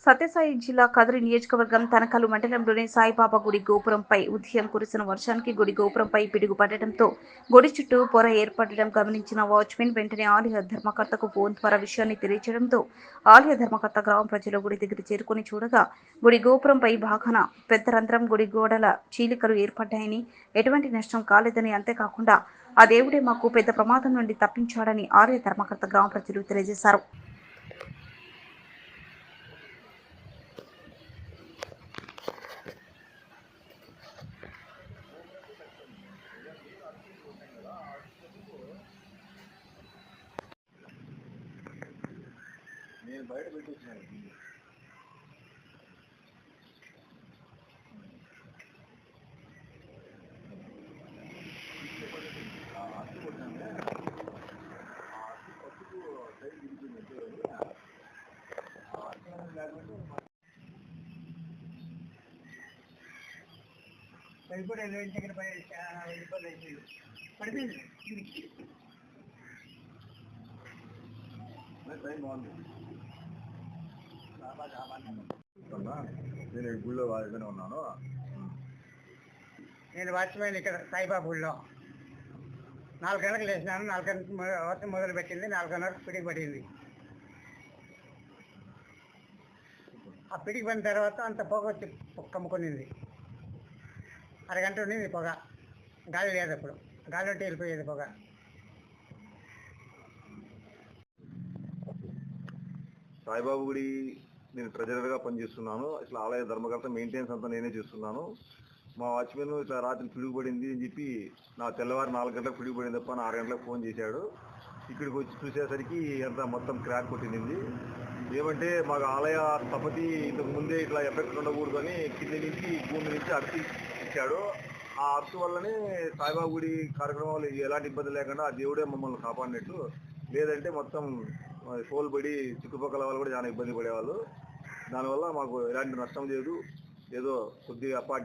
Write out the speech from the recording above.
సత్యసాయి జిల్లా కదిరి నియోజకవర్గం తనకలు మండలంలోని సాయిబాబా గుడి గోపురంపై ఉదయం కురిసిన వర్షానికి గుడి గోపురంపై పిడుగు పడటంతో గుడి చుట్టూ పొర ఏర్పడడం గమనించిన వాచ్మెన్ వెంటనే ఆలయ ధర్మకర్తకు ఫోన్ ద్వారా విషయాన్ని తెలియజేయడంతో ఆలయ ధర్మకర్త గ్రామ ప్రజలు గుడి దగ్గర చేరుకుని చూడగా గుడి గోపురంపై భాగాన పెద్ద రంధ్రం గుడి గోడల చీలికలు ఏర్పడ్డాయని ఎటువంటి నష్టం కాలేదని అంతేకాకుండా ఆ దేవుడే మాకు పెద్ద ప్రమాదం నుండి తప్పించాడని ఆలయ ధర్మకర్త గ్రామ ప్రజలు తెలియజేశారు. నేను బయట పెట్టేసినాను. బాగుంది. నేను ఈ గుళ్ళో వాడిగానే ఉన్నాను. నేను వాచ్మెన్ ఇక్కడ సాయిబాబా గుళ్ళో 4 గంటలకు లేచినాను. 4 గంటలకు వర్షం మొదలు పెట్టింది. 4:30 పిడికి పడింది. ఆ పిడికి పడిన తర్వాత అంత పొగ వచ్చి కమ్ముకునింది. అరగంట ఉండింది పొగ. గాలి లేదు, అప్పుడు గాలి ఉంటే వెళ్ళిపోయేది పొగ. సాయిబాబు గుడి నేను ట్రెజరర్గా పనిచేస్తున్నాను. ఇట్లా ఆలయ ధర్మకర్త మెయింటెనెన్స్ అంతా నేనే చేస్తున్నాను. మా వాచ్మెన్ ఇట్లా రాత్రి పిడుగుపడింది అని చెప్పి నా తెల్లవారు 4 గంటలకు పిడుగుపడింది తప్ప 6 గంటలకు ఫోన్ చేశాడు. ఇక్కడికి వచ్చి చూసేసరికి అంతా మొత్తం క్రాక్ కొట్టింది. ఏమంటే మాకు ఆలయ స్థపతి ఇంతకు ముందే ఇట్లా ఎఫెక్ట్ ఉండకూడదు అని కింది నుంచి భూమి నుంచి అర్థి ఇచ్చాడు. ఆ అర్థు వల్లనే సాయిబాబు గుడి కార్యక్రమాలు ఎలాంటి ఇబ్బంది లేకుండా ఆ దేవుడే మమ్మల్ని కాపాడినట్టు. లేదంటే మొత్తం కోల్పడి చుట్టుపక్కల వాళ్ళు కూడా చాలా ఇబ్బంది పడేవాళ్ళు. దానివల్ల మాకు ఎలాంటి నష్టం లేదు. ఏదో కొద్దిగా అప్పాటి